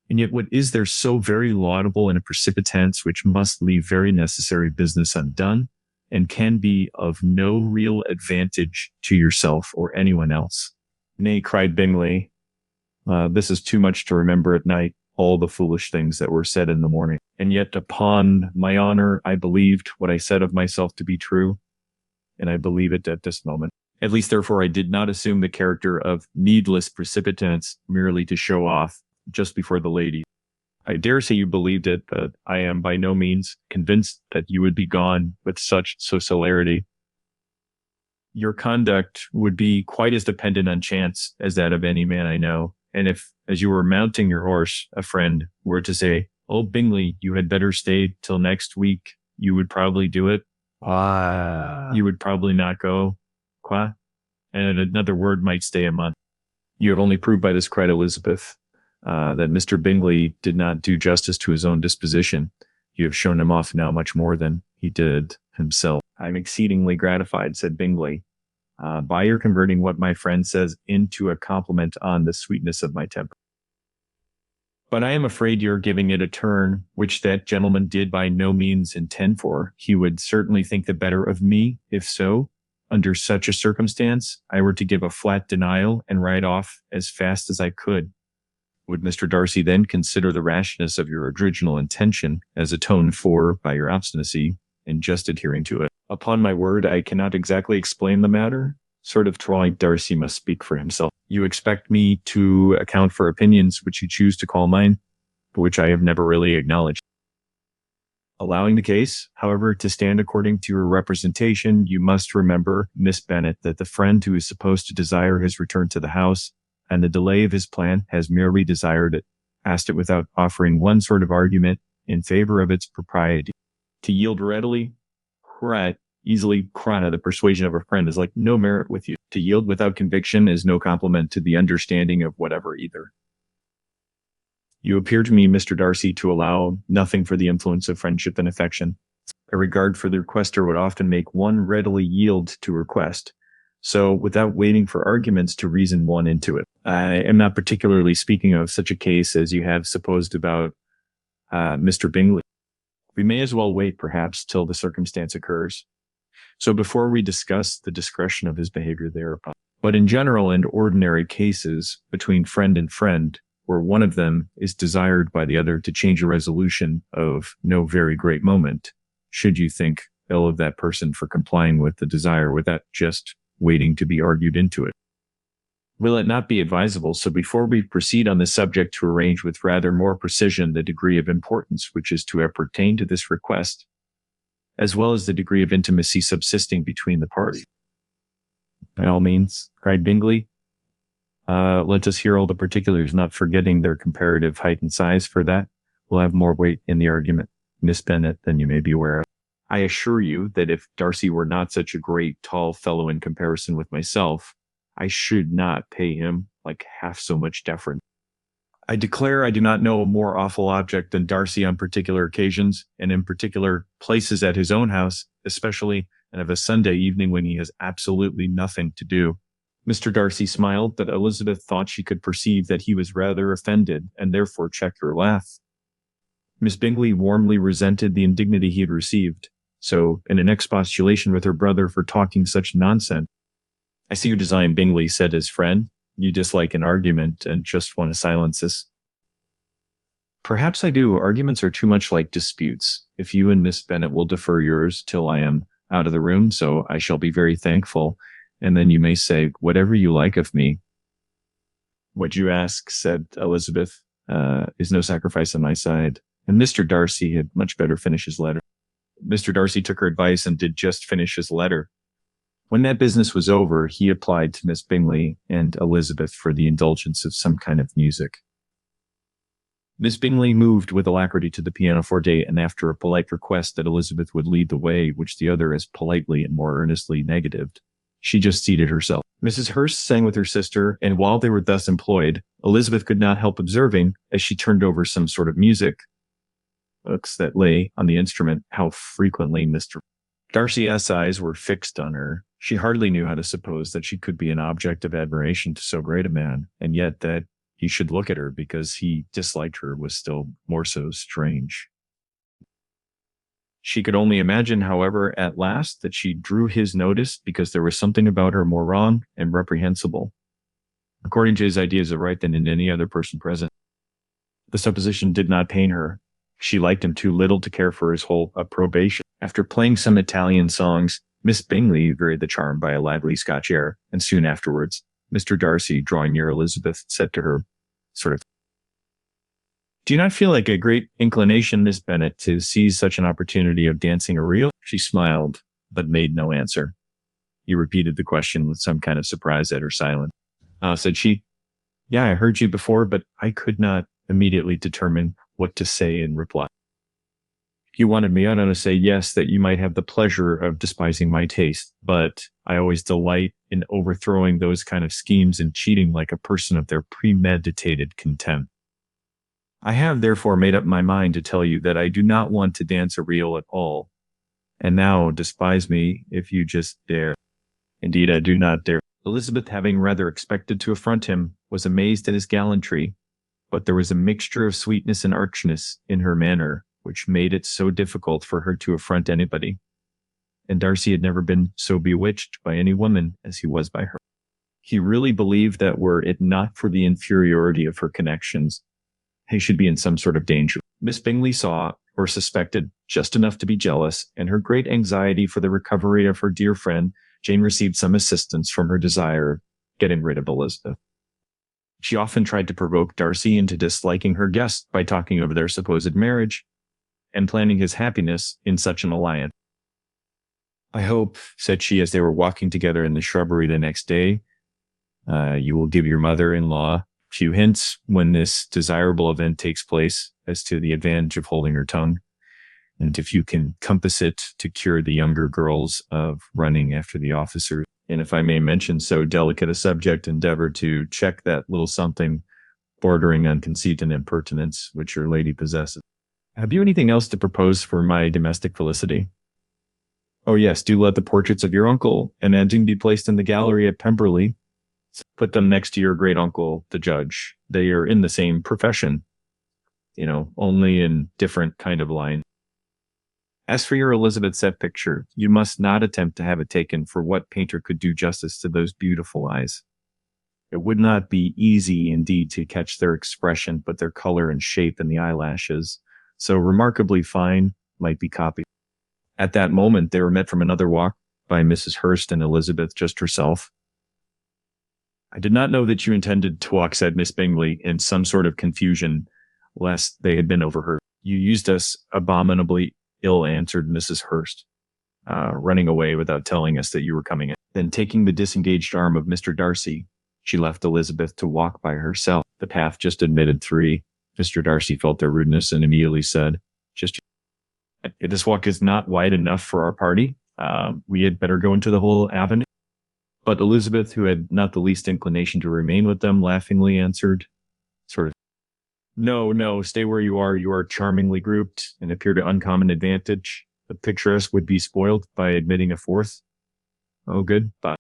And yet what is there so very laudable in a precipitance which must leave very necessary business undone, and can be of no real advantage to yourself or anyone else? Nay, cried Bingley, this is too much to remember at night, all the foolish things that were said in the morning. And yet upon my honor, I believed what I said of myself to be true, and I believe it at this moment. At least, therefore, I did not assume the character of needless precipitance merely to show off just before the lady. I dare say you believed it, but I am by no means convinced that you would be gone with such celerity. Your conduct would be quite as dependent on chance as that of any man I know. And if, as you were mounting your horse, a friend were to say, "Oh, Bingley, you had better stay till next week," you would probably do it. You would probably not go. Quoi? And another word might stay a month. You have only proved by this, cried Elizabeth, that Mr. Bingley did not do justice to his own disposition. You have shown him off now much more than he did himself. I'm exceedingly gratified, said Bingley, by your converting what my friend says into a compliment on the sweetness of my temper. But I am afraid you're giving it a turn, which that gentleman did by no means intend for. He would certainly think the better of me, if so. Under such a circumstance, I were to give a flat denial and ride off as fast as I could. Would Mr. Darcy then consider the rashness of your original intention as atoned for by your obstinacy in just adhering to it? Upon my word, I cannot exactly explain the matter. Sort of Troy, Darcy must speak for himself. You expect me to account for opinions which you choose to call mine, but which I have never really acknowledged. Allowing the case, however, to stand according to your representation, you must remember, Miss Bennet, that the friend who is supposed to desire his return to the house and the delay of his plan has merely desired it, asked it without offering one sort of argument in favor of its propriety. To yield readily, easily, the persuasion of a friend is like no merit with you. To yield without conviction is no compliment to the understanding of whatever either. You appear to me, Mr. Darcy, to allow nothing for the influence of friendship and affection. A regard for the requester would often make one readily yield to request. So, without waiting for arguments to reason one into it. I am not particularly speaking of such a case as you have supposed about Mr. Bingley. We may as well wait, perhaps, till the circumstance occurs. So before we discuss the discretion of his behavior thereupon. But in general and ordinary cases, between friend and friend, where one of them is desired by the other to change a resolution of no very great moment, should you think ill of that person for complying with the desire without just waiting to be argued into it? Will it not be advisable, so before we proceed on this subject, to arrange with rather more precision the degree of importance which is to appertain to this request, as well as the degree of intimacy subsisting between the parties? By all means, cried Bingley. Let us hear all the particulars, not forgetting their comparative height and size, for that will have more weight in the argument, Miss Bennet, than you may be aware of. I assure you that if Darcy were not such a great tall fellow in comparison with myself, I should not pay him like half so much deference. I declare I do not know a more awful object than Darcy on particular occasions, and in particular places at his own house, especially, and of a Sunday evening when he has absolutely nothing to do. Mr. Darcy smiled, but Elizabeth thought she could perceive that he was rather offended, and therefore checked her laugh. Miss Bingley warmly resented the indignity he had received, so, in an expostulation with her brother for talking such nonsense, I see your design, Bingley, said his friend. You dislike an argument and just want to silence us. Perhaps I do. Arguments are too much like disputes. If you and Miss Bennet will defer yours till I am out of the room, so I shall be very thankful, and then you may say whatever you like of me. What you ask, said Elizabeth, is no sacrifice on my side. And Mr. Darcy had much better finish his letter. Mr. Darcy took her advice and did just finish his letter. When that business was over, he applied to Miss Bingley and Elizabeth for the indulgence of some kind of music. Miss Bingley moved with alacrity to the pianoforte, and after a polite request that Elizabeth would lead the way, which the other as politely and more earnestly negatived, she just seated herself. Mrs. Hurst sang with her sister, and while they were thus employed, Elizabeth could not help observing, as she turned over some sort of music books that lay on the instrument, how frequently Mr. Darcy's eyes were fixed on her. She hardly knew how to suppose that she could be an object of admiration to so great a man, and yet that he should look at her because he disliked her was still more so strange. She could only imagine, however, at last that she drew his notice because there was something about her more wrong and reprehensible, according to his ideas of right, than in any other person present. The supposition did not pain her. She liked him too little to care for his whole approbation. After playing some Italian songs, Miss Bingley varied the charm by a lively Scotch air, and soon afterwards, Mr. Darcy, drawing near Elizabeth, said to her, "Do you not feel like a great inclination, Miss Bennet, to seize such an opportunity of dancing a reel?" She smiled, but made no answer. He repeated the question with some kind of surprise at her silence. Said she, "Yeah, I heard you before, but I could not immediately determine what to say in reply. You wanted me, I don't know, to say yes, that you might have the pleasure of despising my taste, but I always delight in overthrowing those kind of schemes and cheating like a person of their premeditated contempt. I have therefore made up my mind to tell you that I do not want to dance a reel at all, and now despise me if you just dare. Indeed, I do not dare. Elizabeth, having rather expected to affront him, was amazed at his gallantry, but there was a mixture of sweetness and archness in her manner, which made it so difficult for her to affront anybody. And Darcy had never been so bewitched by any woman as he was by her. He really believed that were it not for the inferiority of her connections, he should be in some sort of danger. Miss Bingley saw, or suspected, just enough to be jealous, and her great anxiety for the recovery of her dear friend, Jane received some assistance from her desire of getting rid of Elizabeth. She often tried to provoke Darcy into disliking her guest by talking over their supposed marriage and planning his happiness in such an alliance. I hope, said she as they were walking together in the shrubbery the next day, you will give your mother-in-law a few hints when this desirable event takes place as to the advantage of holding her tongue, and if you can compass it to cure the younger girls of running after the officers. And if I may mention so delicate a subject, endeavor to check that little something bordering on conceit and impertinence which your lady possesses. Have you anything else to propose for my domestic felicity? Oh yes, do let the portraits of your uncle and Edging be placed in the gallery at Pemberley. Put them next to your great uncle, the judge. They are in the same profession, only in different kind of line. As for your Elizabeth set picture, you must not attempt to have it taken, for what painter could do justice to those beautiful eyes? It would not be easy indeed to catch their expression, but their color and shape in the eyelashes, so remarkably fine, might be copied. At that moment, they were met from another walk by Mrs. Hurst and Elizabeth just herself. I did not know that you intended to walk, said Miss Bingley, in some sort of confusion, lest they had been overheard. You used us abominably ill, answered Mrs. Hurst, running away without telling us that you were coming in. Then, taking the disengaged arm of Mr. Darcy, she left Elizabeth to walk by herself. The path just admitted three. Mr. Darcy felt their rudeness and immediately said, this walk is not wide enough for our party. We had better go into the whole avenue. But Elizabeth, who had not the least inclination to remain with them, laughingly answered, No, stay where you are. You are charmingly grouped and appear to uncommon advantage. The picturesque would be spoiled by admitting a fourth. Oh, good. But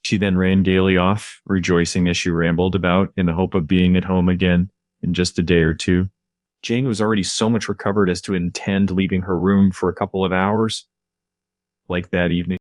she then ran gaily off, rejoicing as she rambled about in the hope of being at home again in just a day or two. Jane was already so much recovered as to intend leaving her room for a couple of hours, like that evening.